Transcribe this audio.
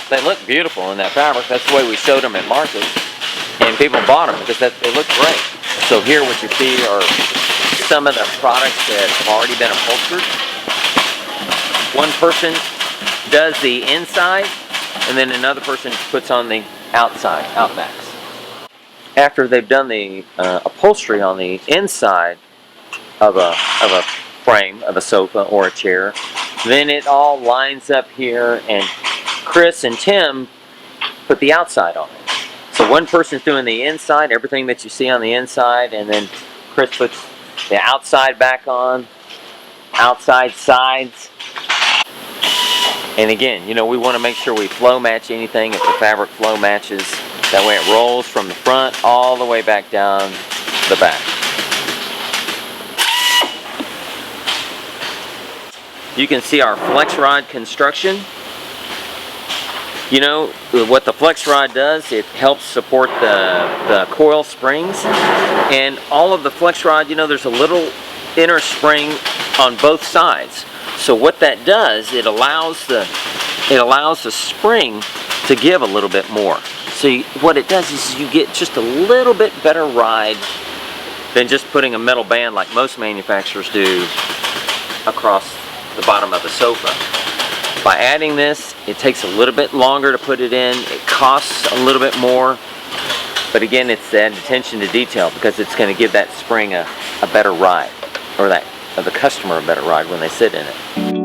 they look beautiful in that fabric. That's the way we showed them at markets, and people bought them because they look great. So here what you see are some of the products that have already been upholstered. One person does the inside, and then another person puts on the outside, outbacks. After they've done the upholstery on the inside of a frame of a sofa or a chair, then it all lines up here, and Chris and Tim put the outside on it. So one person's doing the inside, everything that you see on the inside, and then Chris puts the outside back on, outside sides. And again, you know, we want to make sure we flow match anything if the fabric flow matches. That way it rolls from the front all the way back down the back. You can see our flex rod construction. You know, what the flex rod does, it helps support the coil springs. And all of the flex rod, you know, there's a little inner spring on both sides. So what that does, it allows the spring to give a little bit more. So what it does is you get just a little bit better ride than just putting a metal band like most manufacturers do across the bottom of the sofa. By adding this, it takes a little bit longer to put it in, it costs a little bit more, but again, it's that attention to detail because it's going to give that spring a better ride, or the customer a better ride when they sit in it.